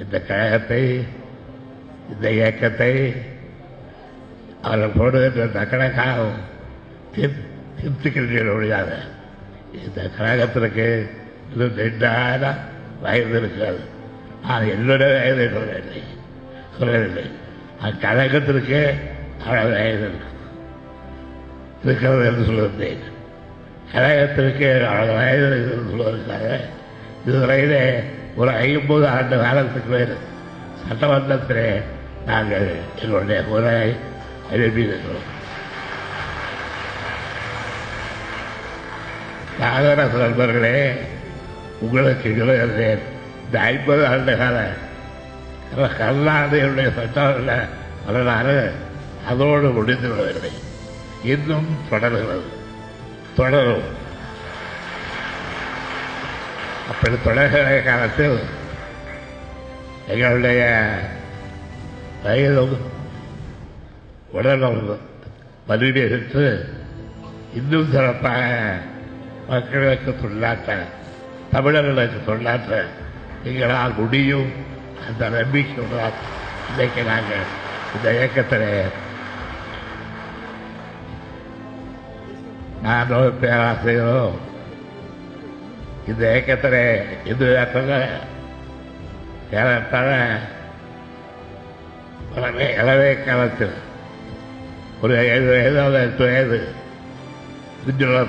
இந்த கழகத்தை, இந்த இயக்கத்தை அவர்கள் போடுகின்ற தக்கணக்காக திருத்துக்கின்ற முடியாது. இந்த கழகத்திற்கு இன்னும் 2,000 வயது இருக்கிறது. நான் என்னுடைய வயதை சொல்லவில்லை. அக்கழகத்திற்கு அவ்வளவு வயது இருக்கிறது என்று சொல்லுகிறேன். கழகத்திற்கு அவ்வளவு வயது என்று சொல்வதற்காக இதுவரையிலே ஒரு 50 ஆண்டு காலத்துக்கு மேல் சட்டமன்றத்திலே நாங்கள் எங்களுடைய உரையை எழுப்பியிருக்கிறோம். காங்கிரஸ் நண்பர்களே, உங்களுக்கு சொல்லுகிறேன், இந்த 50 ஆண்டு கால கருணாநிதியுடைய சட்டமன்ற வரலாறு அதோடு முடிந்து விடவில்லை, இன்னும் தொடரும். அப்படி தொடர்கிற காலத்தில் எங்களுடைய வயதும் உடலும் வலிமையிட்டு இன்னும் சிறப்பாக மக்களுக்கு தொண்டாற்ற, தமிழர்களுக்கு தொண்டாற்ற எங்களால் முடியும். அந்த நம்பிக்கையுடன் இன்றைக்கு நாங்கள் இந்த இயக்கத்தில் நானோ பேராசிரியரோ இந்த இயக்கத்தில் இது ஏறத்தாழ இளவே காலத்தில் ஒரு 7 வயது அல்லது 8 வயது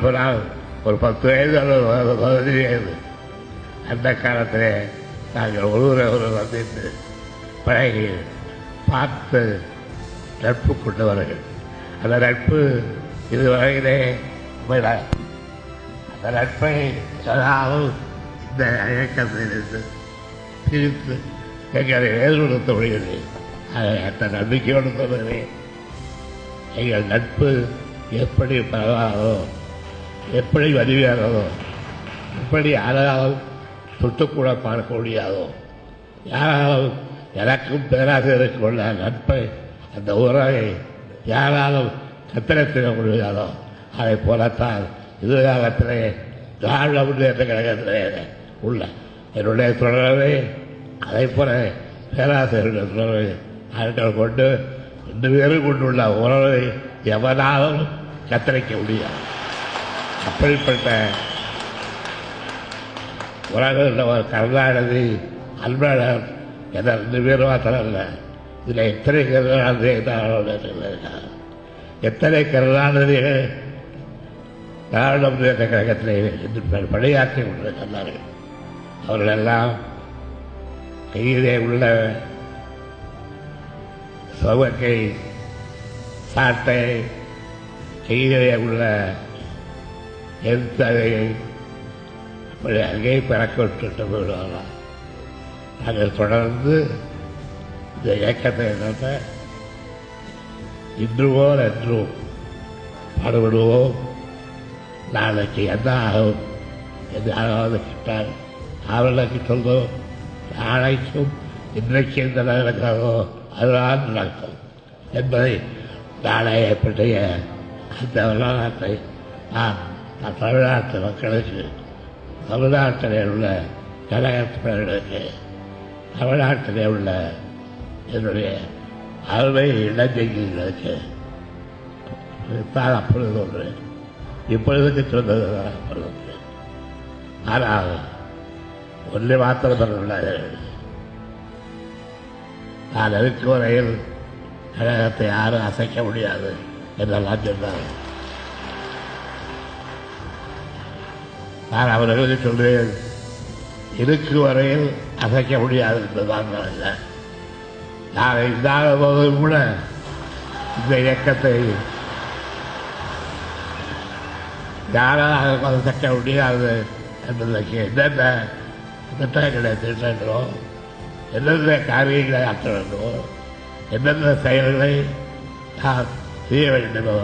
போனால் ஒரு 10 வயது அல்லது 15 வயது அந்த காலத்திலே நாங்கள் ஒருவரை சந்தித்து பழகி பார்த்து நட்பு கொண்டவர்கள். அந்த நட்பு இதுவரையிலே அந்த நட்பை சொல்லாமல் இந்த இயக்கத்திலிருந்து பிரித்து எங்களை வேறுபடுத்த முடியவில்லை. அந்த நம்பிக்கையோடு சொல்கிறேன், எங்கள் நட்பு எப்படி பரவாதோ, எப்படி வலிமையானதோ, எப்படி யாராலும் தொட்டுக்கூட பார்க்க முடியாதோ, யாராலும் எனக்கும் பேராசிரியருக்கு உள்ள நட்பை, அந்த உறவை யாராலும் கத்திரத்திட முடியாதோ, அதை போலத்தான் எதிர்காலத்திலே திராவிட முன்னேற்ற கழகத்திலே உள்ள என்னுடைய தொடர்பை அதை போல பேராசிரியருடைய தொடர்பை அவர்கள் கொண்டு 2 பேரும் கொண்டுள்ள உறவை எவனாலும் கத்தரிக்க முடியாது. அப்படிப்பட்ட உலகில் கருணாநிதி, அன்பழகன் என்ற 2 பேரும் மாத்திரமல்ல, இதில் எத்தனை கருணாநிதி எத்தனை கருணாநிதிகள் திராவிட முன்னேற்ற கழகத்திலே இன்று பணியாற்றி கொண்டிருக்கிறார்கள். அவர்களெல்லாம் கையிலே உள்ள சவக்கை சாட்டை, கையிலே உள்ள எழுத்தகையை அப்படி அங்கே பறக்க போயிடுவாங்களாம். நாங்கள் தொடர்ந்து இந்த இயக்கத்தை நடத்த இன்று போல் என்றும் பாடுபடுவோம். நாளைக்கு என்ன ஆகும் என்று யாராவது கேட்டால் அவர்களுக்கு சொல்வோம், நாளைக்கும் இன்றைக்கு எந்த நடக்கிறதோ அதுதான் நடக்கும் என்பதை நாளைய பற்றிய அந்த வரலாற்றை நான் தமிழ்நாட்டு மக்களுக்கு, தமிழ்நாட்டிலே உள்ள கழகத்தினர்களுக்கு, தமிழ்நாட்டிலே உள்ள என்னுடைய அருமை இளைஞர்களுக்கு தான் அப்பொழுது ஒன்று, இப்பொழுதுக்கு சொன்னதுதான் அப்பொழுது. ஆனால் ஒன்றை மாத்திரம் சொல்லுள்ளார்கள், நான் இருக்கும் வரையில் கழகத்தை யாரும் அசைக்க முடியாது என்றெல்லாம் சொன்னார். நான் அவர்களுக்கு சொல்வேன், இருக்கும் வரையில் அசைக்க முடியாது என்பதுதான் இல்லை. நான் இல்லாத போதும் கூட இந்த இயக்கத்தை யாராக அசைக்க முடியாது என்பதற்கு என்னென்ன திட்டங்களை திட்டங்களோ, எந்தெந்த காரியங்களை ஆற்ற வேண்டுமோ, எந்தெந்த செயல்களை நான் செய்ய வேண்டுமோ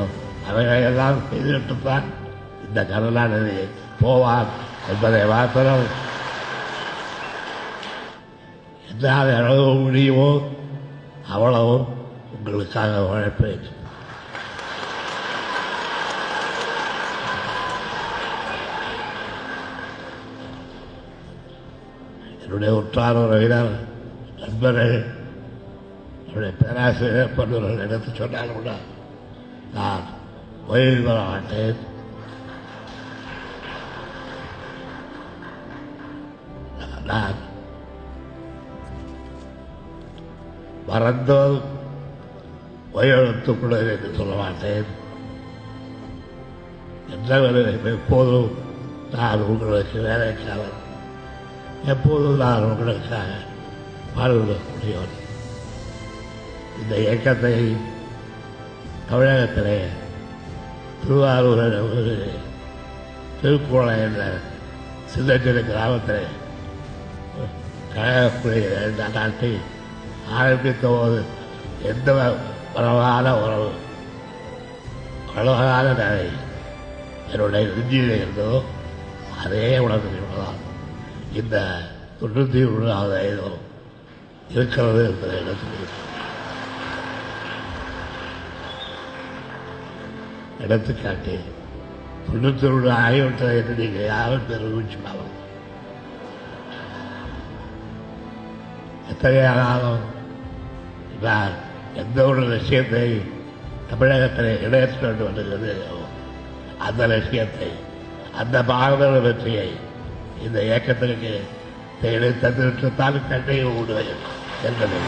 அவைகளெல்லாம் செய்துவிட்டுத்தான் இந்த கருணாநிதி போவார் என்பதை மாத்திரம் என்னால் எவ்வளவு முடியுமோ அவ்வளவும் உங்களுக்காக உழைப்பேன். என்னுடைய உற்றார் உறவினர் நண்பர்கள் என்னுடைய பேராசிரியர் பண்பர்கள் எடுத்து சொன்னாலும் கூட நான் கோயில் வர மாட்டேன். நான் மறந்தோர் வயெழுத்துக்குள்ளது என்று சொல்ல மாட்டேன். எப்போதும் நான் உங்களுக்கு வேலைக்காரன், எப்போதும் நான் உங்களுக்காக பாடுபடக்கூடியவன். இந்த இயக்கத்தை தமிழகத்திலே திருவாரூர் ஒரு திருக்குளை என்ற சின்னச்சிறு கிராமத்திலே கழகக்குடியை நாட்டி ஆரம்பித்த போது எந்த பரவான உறவு அழகான நிலை என்னுடைய நெஞ்சில் இருந்தோ அதே உணர்வுதான் இந்த 93வது வயதோ இருக்கிறது என்பதை எடுத்துக்காட்டி 91 ஆகிவிட்டது என்று நீங்கள் யாரும் பெருமிச்சாலும் எத்தகைய காலம் நான் எந்த ஒரு லட்சியத்தை தமிழகத்தில் இணையற்ற வேண்டும் வருகிறது, அந்த லட்சியத்தை, அந்த பாரத வெற்றியை இந்த இயக்கத்திற்கு தந்துவிட்டுத்தான் கண்டையை ஓடுவேன் என்பதை